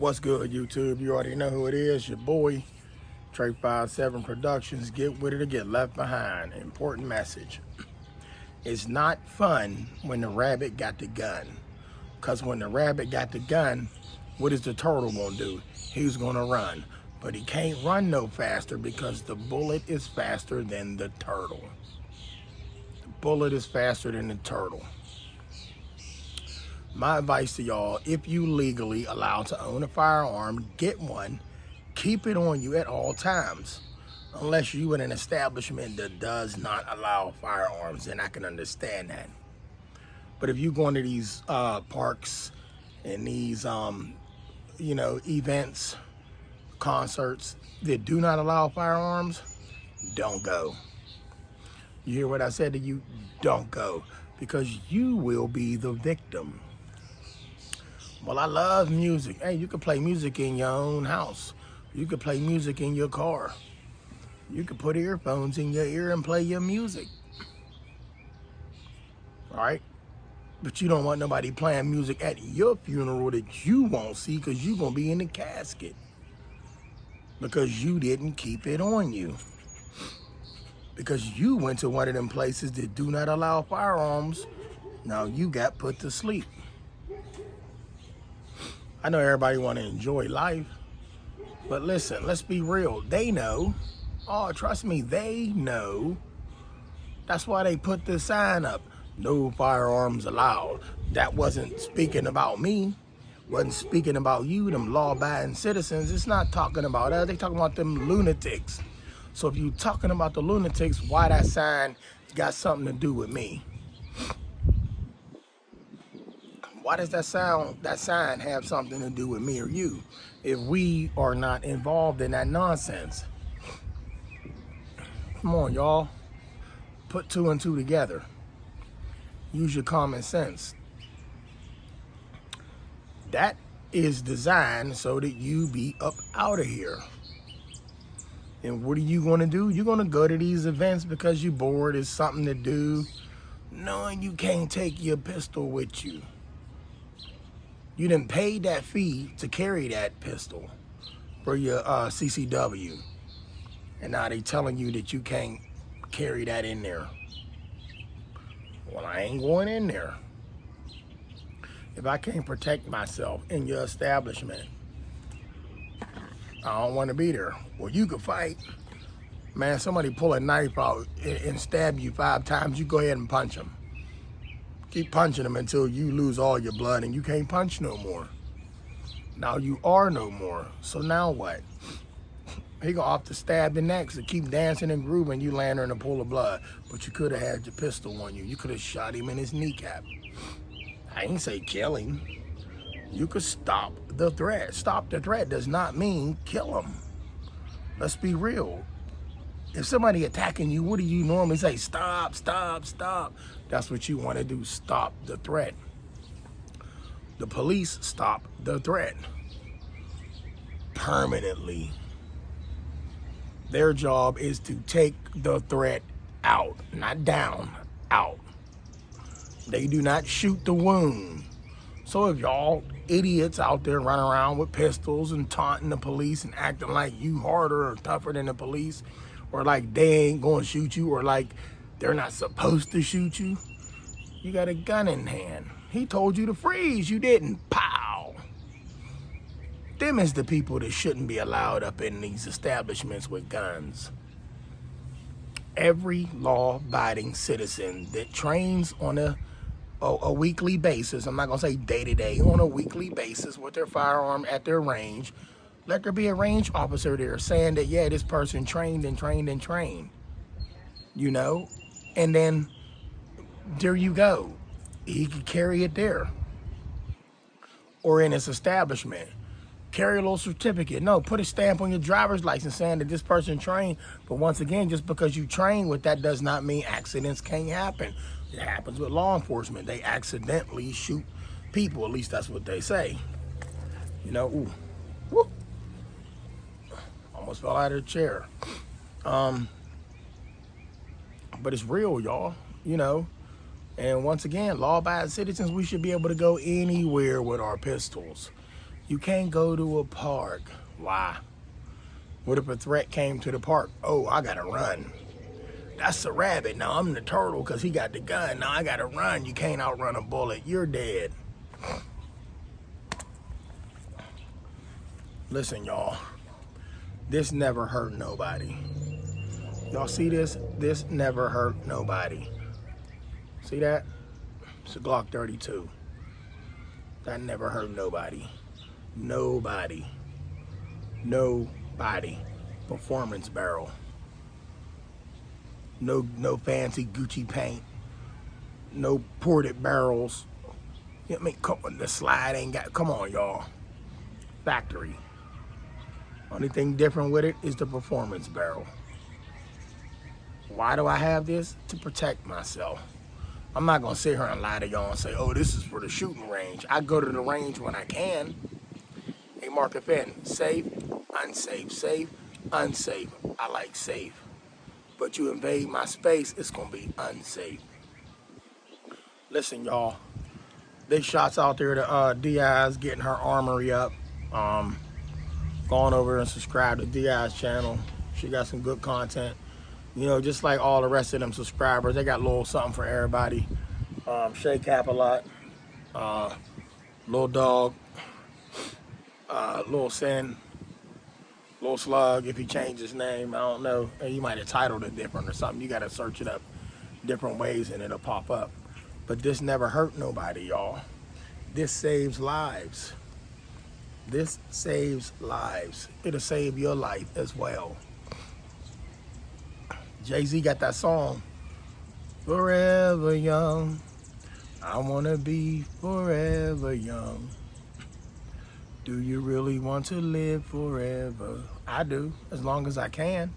What's good, YouTube? You already know who it is. Your boy, Trey 57 Productions. Get with it or get left behind. Important message. It's not fun when the rabbit got the gun. Because when the rabbit got the gun, what is the turtle going to do? He's going to run. But he can't run no faster because the bullet is faster than the turtle. The bullet is faster than the turtle. My advice to y'all, if you legally allowed to own a firearm, get one, keep it on you at all times. Unless you in an establishment that does not allow firearms, then I can understand that. But if you go into these parks and these, events, concerts that do not allow firearms, don't go. You hear what I said to you? Don't go, because you will be the victim. Well, I love music. Hey, you can play music in your own house. You can play music in your car. You can put earphones in your ear and play your music. All right? But you don't want nobody playing music at your funeral that you won't see because you're going to be in the casket. Because you didn't keep it on you. Because you went to one of them places that do not allow firearms. Now you got put to sleep. I know everybody want to enjoy life, but listen, let's be real. They know. Oh, trust me, they know. That's why they put this sign up. No firearms allowed. That wasn't speaking about me. Wasn't speaking about you, them law-abiding citizens. It's not talking about us. They talking about them lunatics. So if you talking about the lunatics, why that sign got something to do with me? Why does that sign have something to do with me or you if we are not involved in that nonsense? Come on, y'all. Put two and two together. Use your common sense. That is designed so that you be up out of here. And what are you going to do? You're going to go to these events because you're bored. It's something to do, knowing you can't take your pistol with you. You done paid that fee to carry that pistol for your CCW. And now they telling you that you can't carry that in there. Well, I ain't going in there. If I can't protect myself in your establishment, I don't want to be there. Well, you could fight. Man, somebody pull a knife out and stab you 5 times, you go ahead and punch them. Keep punching them until you lose all your blood and you can't punch no more. Now you are no more. So now what? He gonna off to stab the next and keep dancing and grooving. You land in a pool of blood. But you could have had your pistol on you. You could have shot him in his kneecap. I ain't say kill him. You could stop the threat. Stop the threat does not mean kill him. Let's be real. If somebody attacking you, what do you normally say? Stop, stop, stop. That's what you want to do. Stop the threat. The police stop the threat permanently. Their job is to take the threat out, not down, out. They do not shoot the wound. So if y'all idiots out there running around with pistols and taunting the police and acting like you harder or tougher than the police, or like they ain't gonna shoot you, or like they're not supposed to shoot you, you got a gun in hand. He told you to freeze, you didn't. Pow! Them is the people that shouldn't be allowed up in these establishments with guns. Every law-abiding citizen that trains on a weekly basis, I'm not gonna say day-to-day, on a weekly basis with their firearm at their range, let there be a range officer there saying that, yeah, this person trained and trained and trained, you know? And then there you go. He could carry it there. Or in his establishment. Carry a little certificate. No, put a stamp on your driver's license saying that this person trained. But once again, just because you train with that does not mean accidents can't happen. It happens with law enforcement. They accidentally shoot people. At least that's what they say. You know, ooh. Woo. Almost fell out of the chair. But it's real, y'all, you know. And once again, law-abiding citizens, we should be able to go anywhere with our pistols. You can't go to a park. Why? What if a threat came to the park? Oh, I gotta run. That's the rabbit. Now I'm the turtle because he got the gun. Now I gotta run. You can't outrun a bullet. You're dead. Listen, y'all. This never hurt nobody. Y'all see this? This never hurt nobody. See that? It's a Glock 32. That never hurt nobody. Nobody. Nobody. Performance barrel. No fancy Gucci paint. No ported barrels. You know what I mean? Come on, the slide ain't got, come on, y'all. Factory. Only thing different with it is the performance barrel. Why do I have this? To protect myself. I'm not gonna sit here and lie to y'all and say, oh, this is for the shooting range. I go to the range when I can. Hey, Market Fenn, safe, unsafe, safe, unsafe. I like safe. But you invade my space, it's gonna be unsafe. Listen, y'all. There's shots out there to Diaz getting her armory up. Going over and subscribe to Diaz channel. She got some good content. You know, just like all the rest of them subscribers, they got a little something for everybody. Shay Cap a lot. Lil Dog. Lil Sin. Lil Slug, if he changed his name, I don't know. He might have titled it different or something. You got to search it up different ways and it'll pop up. But this never hurt nobody, y'all. This saves lives. This saves lives. It'll save your life as well. Jay-Z got that song, Forever Young. I want to be forever young. Do you really want to live forever? I do, as long as I can.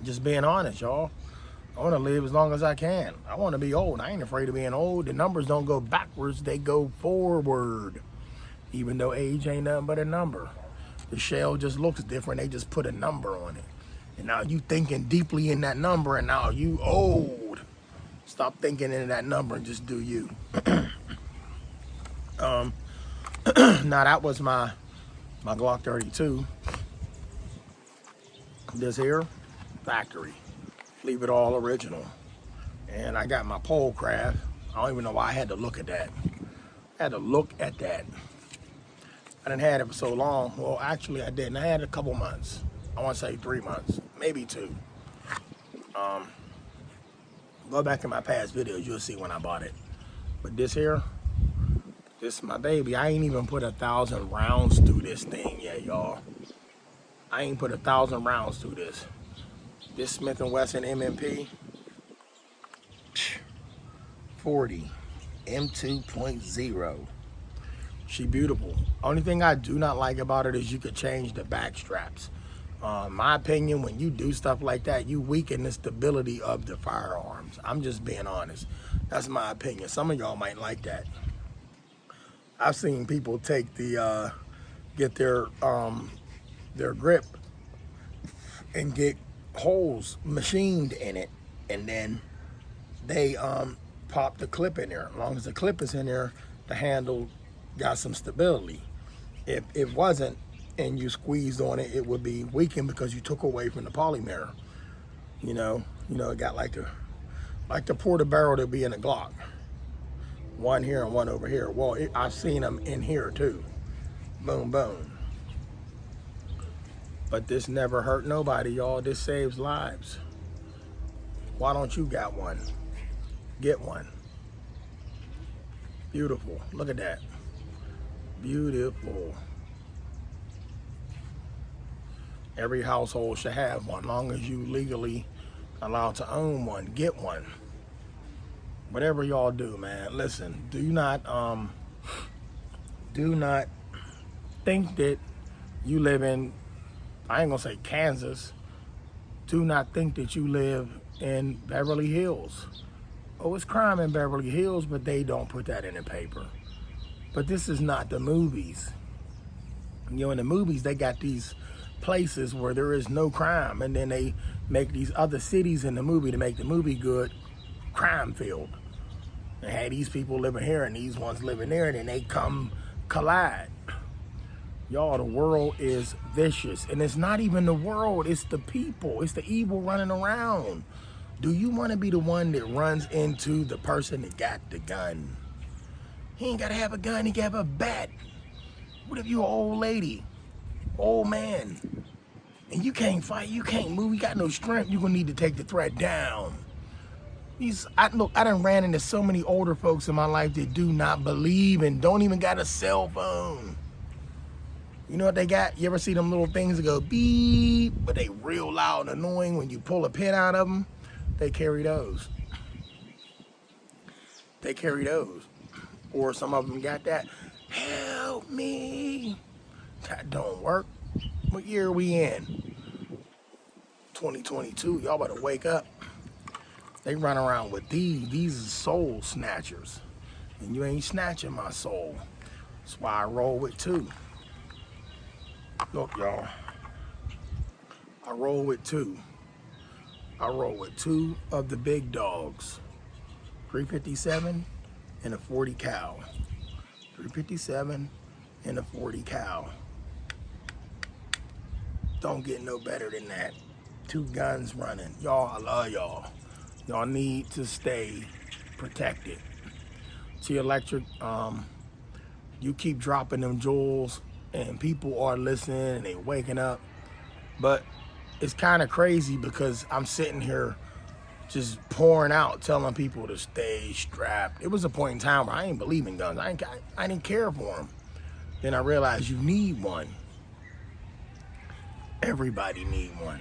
Just being honest, y'all. I want to live as long as I can. I want to be old. I ain't afraid of being old. The numbers don't go backwards, they go forward. Even though age ain't nothing but a number. The shell just looks different. They just put a number on it. And now you thinking deeply in that number and now you old. Stop thinking in that number and just do you. Now that was my Glock 32. This here, factory. Leave it all original. And I got my pole craft. I don't even know why I had to look at that. I had to look at that. I didn't have it for so long. Well, actually I didn't. I had it a couple months. I want to say 3 months, maybe 2. Go back in my past videos, you'll see when I bought it. But this here, this is my baby. I ain't even put 1,000 rounds through this thing yet, y'all. I ain't put 1,000 rounds through this. This Smith & Wesson M&P 40 M2.0. She beautiful. Only thing I do not like about it is you could change the back straps. My opinion, when you do stuff like that, you weaken the stability of the firearms. I'm just being honest. That's my opinion. Some of y'all might like that. I've seen people take the get their grip and get holes machined in it, and then they pop the clip in there. As long as the clip is in there, the handle got some stability. If it wasn't and you squeezed on it, it would be weakened because you took away from the polymer. You know, it got like the porta barrel that be in a Glock. One here and one over here. Well, I've seen them in here too. Boom, boom. But this never hurt nobody, y'all. This saves lives. Why don't you got one? Get one. Beautiful. Look at that. Beautiful. Every household should have one, as long as you legally allowed to own one. Get one. Whatever y'all do, man. Listen, do not think that you live in, I ain't gonna say Kansas. Do not think that you live in Beverly Hills. Oh, it's crime in Beverly Hills, but they don't put that in the paper. But this is not the movies. You know, in the movies, they got these places where there is no crime, and then they make these other cities in the movie to make the movie good, crime filled. They had these people living here and these ones living there, and then they come collide. Y'all, the world is vicious. And it's not even the world, it's the people. It's the evil running around. Do you want to be the one that runs into the person that got the gun? He ain't got to have a gun, he can have a bat. What if you an old lady, old man, and you can't fight, you can't move, you got no strength, you're going to need to take the threat down. I done ran into so many older folks in my life that do not believe and don't even got a cell phone. You know what they got? You ever see them little things that go beep, but they real loud and annoying when you pull a pin out of them? They carry those. They carry those. Or some of them got that, help me. That don't work. What year are we in? 2022. Y'all better wake up. They run around with these. These are soul snatchers. And you ain't snatching my soul. That's why I roll with two. Look, y'all. I roll with two. I roll with two of the big dogs. 357 and a 40 cal. 357 and a 40 cal. Don't get no better than that. Two guns running. Y'all, I love y'all. Y'all need to stay protected. T Electric, you keep dropping them jewels and people are listening and they waking up. But it's kind of crazy because I'm sitting here just pouring out, telling people to stay strapped. It was a point in time where I ain't believe in guns. I didn't care for them. Then I realized you need one. Everybody need one.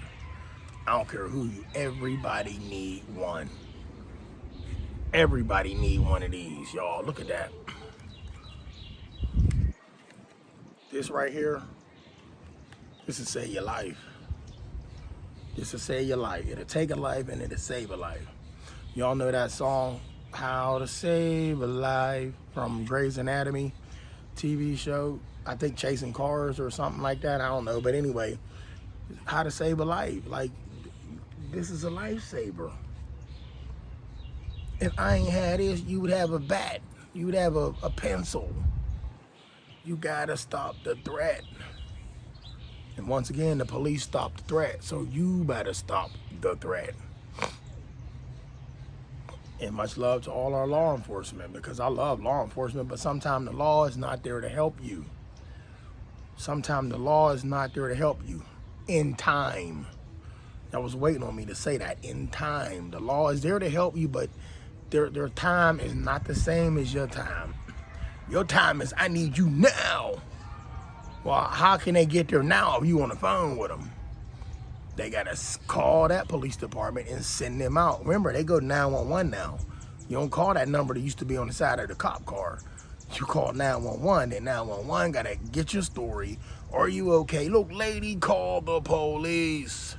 I don't care who you, everybody need one. Everybody need one of these, y'all. Look at that. This right here, this will save your life. This will save your life. It'll take a life and it'll save a life. Y'all know that song, How to Save a Life, from Grey's Anatomy TV show. I think Chasing Cars or something like that. I don't know. But anyway, how to save a life. Like, this is a lifesaver. If I ain't had this, you would have a bat. You would have a pencil. You gotta stop the threat. And once again, the police stopped the threat, so you better stop the threat. And much love to all our law enforcement, because I love law enforcement, but sometimes the law is not there to help you. Sometimes the law is not there to help you in time. I was waiting on me to say that. In time. The law is there to help you, but their time is not the same as your time. Your time is, I need you now. Well, how can they get there now if you on the phone with them? They got to call that police department and send them out. Remember, they go 911 now. You don't call that number that used to be on the side of the cop car. You call 911, and 911 got to get your story. Are you okay? Look, lady, call the police.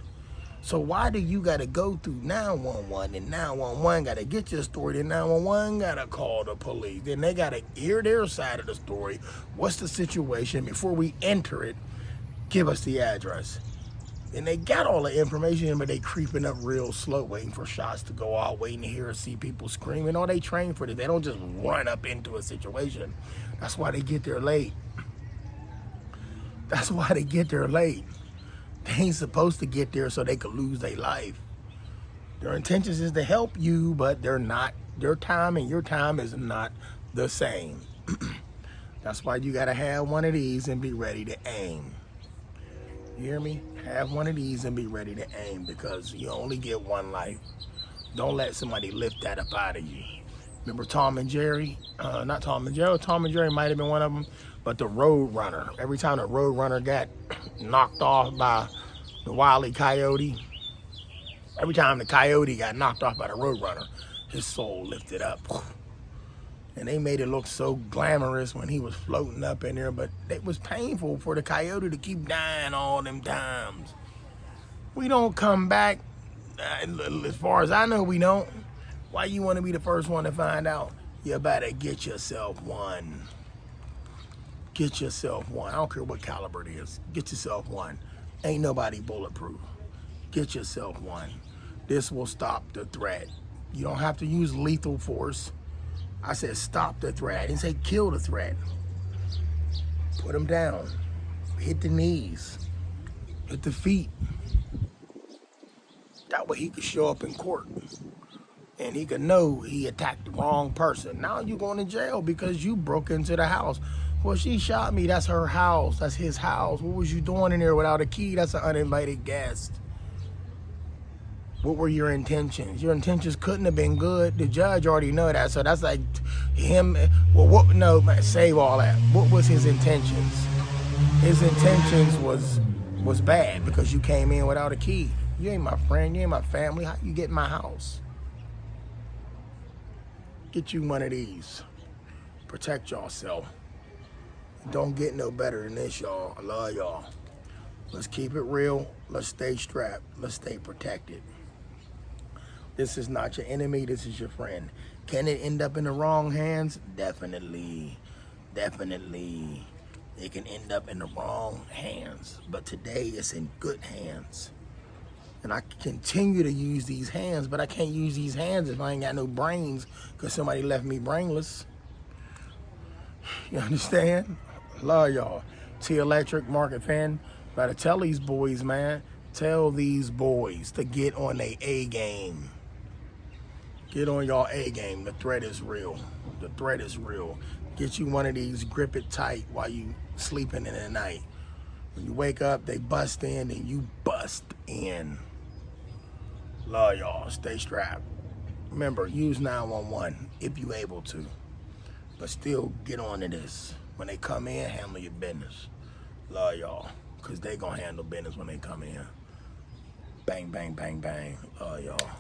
So why do you got to go through 911, and 911 got to get your story, then 911 got to call the police. Then they got to hear their side of the story. What's the situation? Before we enter it, give us the address. And they got all the information, but they creeping up real slow, waiting for shots to go out, waiting to hear or see people screaming. Oh, they train for this. They don't just run up into a situation. That's why they get there late. That's why they get there late. They ain't supposed to get there so they could lose their life. Their intentions is to help you, but they're not. Their time and your time is not the same. That's why you gotta have one of these and be ready to aim. You hear me? Have one of these and be ready to aim, because you only get one life. Don't let somebody lift that up out of you. Remember Tom and Jerry? Not Tom and Jerry. Tom and Jerry might have been one of them, but the Road Runner. Every time the Road Runner got knocked off by the Wile E. Coyote, every time the coyote got knocked off by the Road Runner, his soul lifted up. And they made it look so glamorous when he was floating up in there, but it was painful for the coyote to keep dying all them times. We don't come back. As far as I know, we don't. Why you want to be the first one to find out? You better get yourself one. Get yourself one. I don't care what caliber it is. Get yourself one. Ain't nobody bulletproof. Get yourself one. This will stop the threat. You don't have to use lethal force. I said stop the threat. I didn't say kill the threat. Put him down. Hit the knees. Hit the feet. That way he could show up in court. And he could know he attacked the wrong person. Now you going to jail because you broke into the house. Well, she shot me. That's her house. That's his house. What was you doing in there without a key? That's an uninvited guest. What were your intentions? Your intentions couldn't have been good. The judge already know that. So that's like him. Well, what? No, man, save all that. What was his intentions? His intentions was bad because you came in without a key. You ain't my friend. You ain't my family. How you get in my house? Get you one of these. Protect yourself. Don't get no better than this, y'all. I love y'all. Let's keep it real. Let's stay strapped. Let's stay protected. This is not your enemy. This is your friend. Can it end up in the wrong hands? Definitely. Definitely. It can end up in the wrong hands. But today it's in good hands. And I continue to use these hands, but I can't use these hands if I ain't got no brains because somebody left me brainless. You understand? Love y'all. T Electric, Market Fan. Better tell these boys, man. Tell these boys to get on their A game. Get on y'all A game. The threat is real. The threat is real. Get you one of these, grip it tight while you sleeping in the night. When you wake up, they bust in and you bust in. Love y'all. Stay strapped. Remember, use 911 if you able to. But still get on to this. When they come in, handle your business. Love y'all. Because they going to handle business when they come in. Bang, bang, bang, bang. Love y'all.